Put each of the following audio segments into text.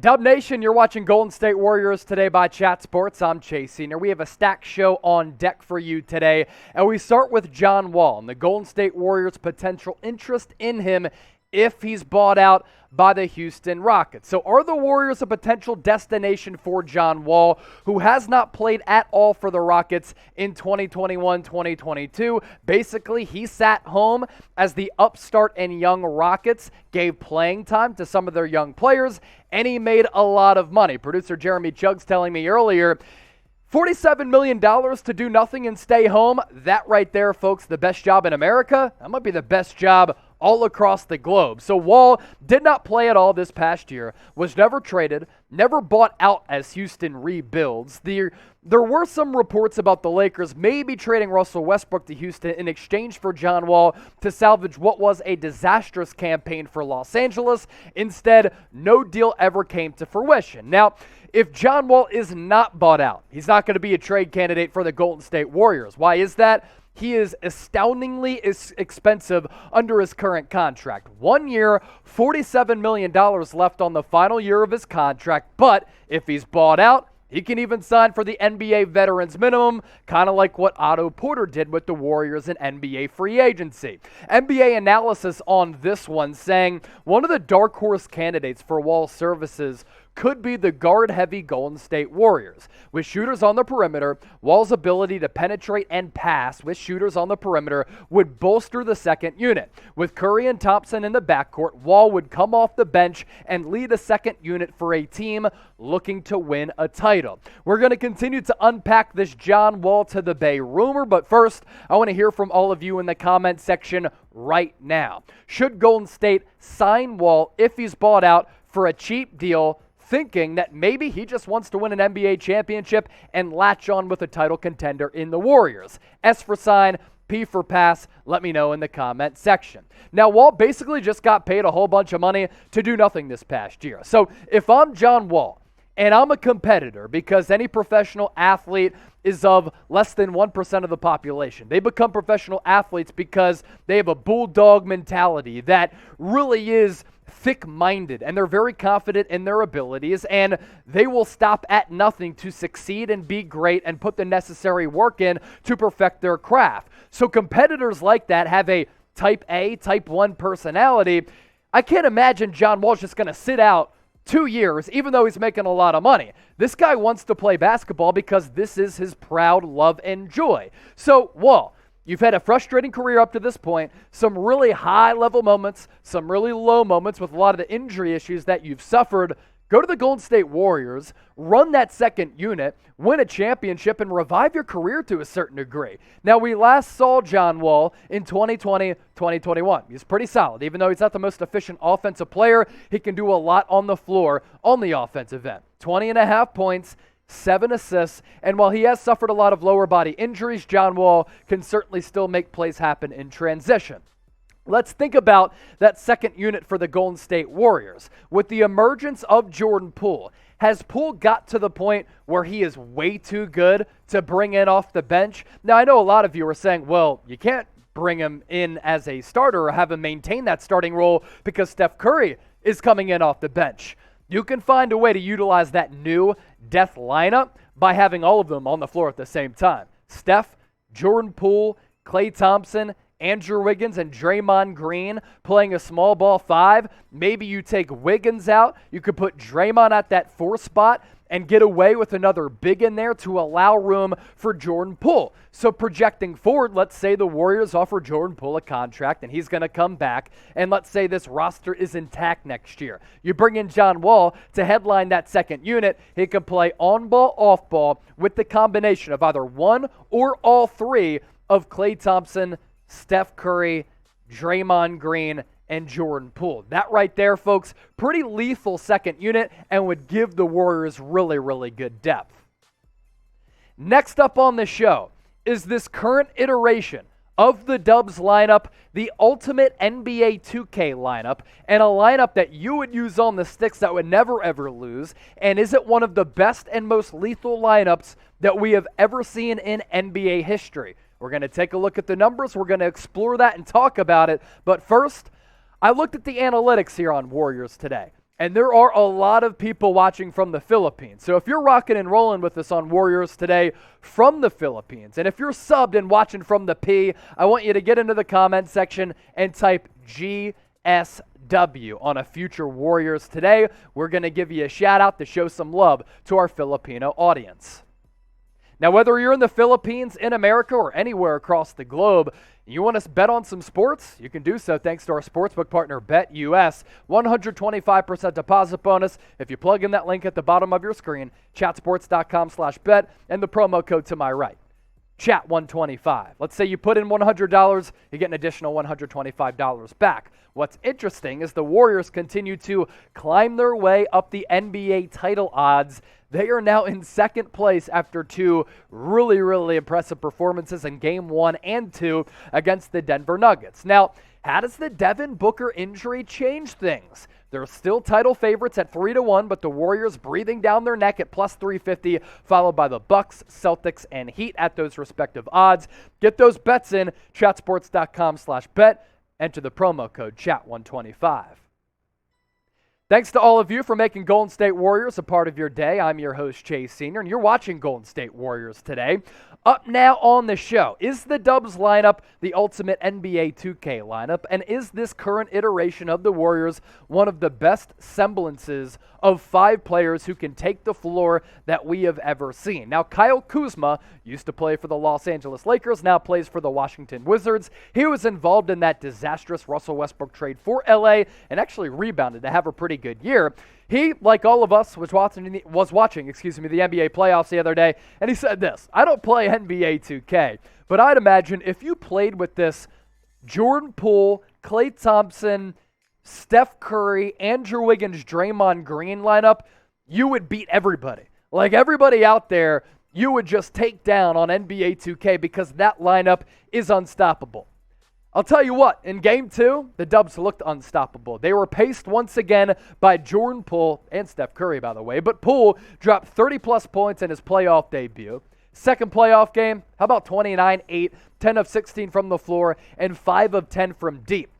Dub Nation, you're watching Golden State Warriors today by Chat Sports. I'm Chase Senior. We have a stacked show on deck for you today, and we start with John Wall and the Golden State Warriors' potential interest in him if he's bought out by the Houston Rockets. So are the Warriors a potential destination for John Wall, who has not played at all for the Rockets in 2021-2022? Basically, he sat home as the upstart and young Rockets gave playing time to some of their young players, and he made a lot of money. Producer Jeremy Chuggs telling me earlier, $47 million to do nothing and stay home. That right there, folks, the best job in America. That might be the best job all across the globe. So Wall did not play at all this past year, was never traded, never bought out as Houston rebuilds. There were some reports about the Lakers maybe trading Russell Westbrook to Houston in exchange for John Wall to salvage what was a disastrous campaign for Los Angeles. Instead, no deal ever came to fruition. Now, if John Wall is not bought out, he's not going to be a trade candidate for the Golden State Warriors. Why is that? He is astoundingly expensive under his current contract. 1 year, $47 million left on the final year of his contract, but if he's bought out, he can even sign for the NBA veterans minimum, kind of like what Otto Porter did with the Warriors in NBA free agency. NBA analysis on this one saying one of the dark horse candidates for Wall's services could be the guard-heavy Golden State Warriors. With shooters on the perimeter, Wall's ability to penetrate and pass with shooters on the perimeter would bolster the second unit. With Curry and Thompson in the backcourt, Wall would come off the bench and lead a second unit for a team looking to win a title. We're going to continue to unpack this John Wall to the Bay rumor, but first, I want to hear from all of you in the comment section right now. Should Golden State sign Wall if he's bought out for a cheap deal, thinking that maybe he just wants to win an NBA championship and latch on with a title contender in the Warriors? S for sign, P for pass. Let me know in the comment section. Now, Wall basically just got paid a whole bunch of money to do nothing this past year. So if I'm John Wall and I'm a competitor, because any professional athlete is of less than 1% of the population. They become professional athletes because they have a bulldog mentality that really is thick-minded, and they're very confident in their abilities, and they will stop at nothing to succeed and be great and put the necessary work in to perfect their craft. So competitors like that have a type A, type 1 personality. I can't imagine John Wall's just going to sit out 2 years, even though he's making a lot of money. This guy wants to play basketball because this is his proud love and joy. So, Wall, you've had a frustrating career up to this point, some really high-level moments, some really low moments with a lot of the injury issues that you've suffered. Go to the Golden State Warriors, run that second unit, win a championship, and revive your career to a certain degree. Now, we last saw John Wall in 2020, 2021. He's pretty solid. Even though he's not the most efficient offensive player, he can do a lot on the floor on the offensive end. 20.5 points, 7 assists, and while he has suffered a lot of lower body injuries, John Wall can certainly still make plays happen in transition. Let's think about that second unit for the Golden State Warriors. With the emergence of Jordan Poole, has Poole got to the point where he is way too good to bring in off the bench? Now, I know a lot of you are saying, well, you can't bring him in as a starter or have him maintain that starting role because Steph Curry is coming in off the bench. You can find a way to utilize that new death lineup by having all of them on the floor at the same time. Steph, Jordan Poole, Klay Thompson, Andrew Wiggins, and Draymond Green playing a small ball 5. Maybe you take Wiggins out. You could put Draymond at that 4 spot and get away with another big in there to allow room for Jordan Poole. So projecting forward, let's say the Warriors offer Jordan Poole a contract and he's going to come back, and let's say this roster is intact next year. You bring in John Wall to headline that second unit. He can play on ball, off ball with the combination of either one or all 3 of Klay Thompson, Steph Curry, Draymond Green, and Jordan Poole. That right there, folks, pretty lethal second unit and would give the Warriors really, really good depth. Next up on the show is this current iteration of the Dubs lineup, the ultimate NBA 2K lineup, and a lineup that you would use on the sticks that would never, ever lose. And is it one of the best and most lethal lineups that we have ever seen in NBA history? We're going to take a look at the numbers. We're going to explore that and talk about it. But first, I looked at the analytics here on Warriors today. And there are a lot of people watching from the Philippines. So if you're rocking and rolling with us on Warriors Today from the Philippines, and if you're subbed and watching from the P, I want you to get into the comment section and type GSW on a future Warriors Today. We're going to give you a shout out to show some love to our Filipino audience. Now, whether you're in the Philippines, in America, or anywhere across the globe, you want to bet on some sports? You can do so thanks to our sportsbook partner, BetUS. 125% deposit bonus if you plug in that link at the bottom of your screen, chatsports.com/bet, and the promo code to my right, chat125. Let's say you put in $100, you get an additional $125 back. What's interesting is the Warriors continue to climb their way up the NBA title odds. They are now in second place after two really, really impressive performances in Game 1 and 2 against the Denver Nuggets. Now, how does the Devin Booker injury change things? They're still title favorites at 3-1, but the Warriors breathing down their neck at plus 350, followed by the Bucks, Celtics, and Heat at those respective odds. Get those bets in, chatsports.com/bet. Enter the promo code chat125. Thanks to all of you for making Golden State Warriors a part of your day. I'm your host, Chase Sr., and you're watching Golden State Warriors Today. Up now on the show, is the Dubs lineup the ultimate NBA 2K lineup? And is this current iteration of the Warriors one of the best semblances of five players who can take the floor that we have ever seen? Now, Kyle Kuzma used to play for the Los Angeles Lakers, now plays for the Washington Wizards. He was involved in that disastrous Russell Westbrook trade for LA and actually rebounded to have a pretty good year. He, like all of us, was watching the NBA playoffs the other day, and he said this: I don't play NBA 2K, but I'd imagine if you played with this Jordan Poole, Klay Thompson, Steph Curry, Andrew Wiggins, Draymond Green lineup, you would beat everybody. Like everybody out there, you would just take down on NBA 2K because that lineup is unstoppable. I'll tell you what, in Game 2, the Dubs looked unstoppable. They were paced once again by Jordan Poole and Steph Curry, by the way, but Poole dropped 30-plus points in his playoff debut. Second playoff game, how about 29-8, 10 of 16 from the floor, and 5 of 10 from deep.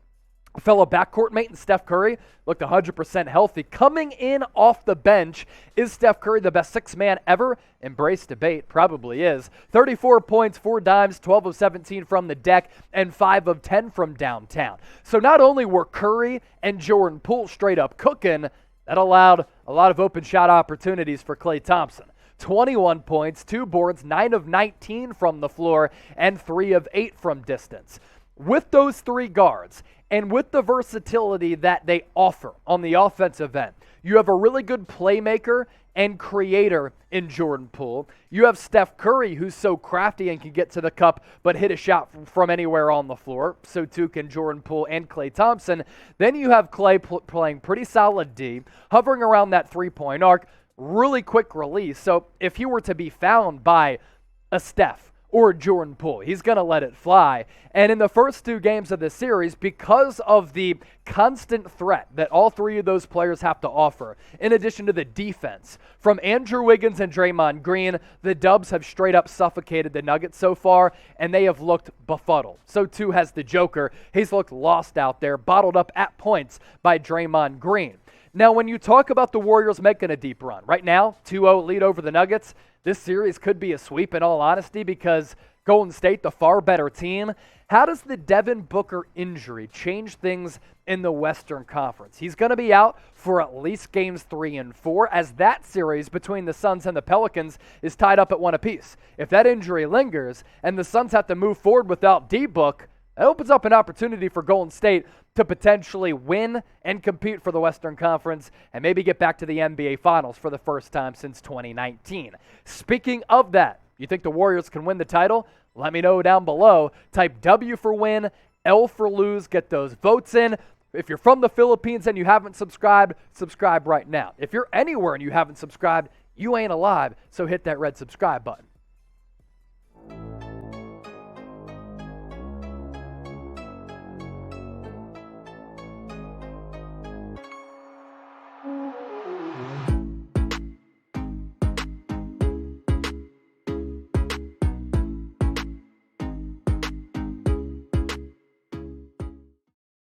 Fellow backcourt mate and Steph Curry looked 100% healthy. Coming in off the bench, is Steph Curry the best sixth man ever? Embrace debate, probably is. 34 points, 4 dimes, 12 of 17 from the deck, and 5 of 10 from downtown. So not only were Curry and Jordan Poole straight up cooking, that allowed a lot of open shot opportunities for Klay Thompson. 21 points, 2 boards, 9 of 19 from the floor, and 3 of 8 from distance. With those 3 guards, and with the versatility that they offer on the offensive end, you have a really good playmaker and creator in Jordan Poole. You have Steph Curry, who's so crafty and can get to the cup but hit a shot from anywhere on the floor. So too can Jordan Poole and Klay Thompson. Then you have Klay playing pretty solid D, hovering around that three-point arc, really quick release. So if he were to be found by a Steph or Jordan Poole, he's going to let it fly. And in the first 2 games of the series, because of the constant threat that all 3 of those players have to offer, in addition to the defense, from Andrew Wiggins and Draymond Green, the Dubs have straight up suffocated the Nuggets so far, and they have looked befuddled. So too has the Joker. He's looked lost out there, bottled up at points by Draymond Green. Now, when you talk about the Warriors making a deep run, right now, 2-0 lead over the Nuggets, this series could be a sweep in all honesty because Golden State, the far better team. How does the Devin Booker injury change things in the Western Conference? He's going to be out for at least games 3 and 4, as that series between the Suns and the Pelicans is tied up at 1 apiece. If that injury lingers and the Suns have to move forward without D-Book, that opens up an opportunity for Golden State to potentially win and compete for the Western Conference and maybe get back to the NBA Finals for the first time since 2019. Speaking of that, you think the Warriors can win the title? Let me know down below. Type W for win, L for lose. Get those votes in. If you're from the Philippines and you haven't subscribed, subscribe right now. If you're anywhere and you haven't subscribed, you ain't alive, so hit that red subscribe button.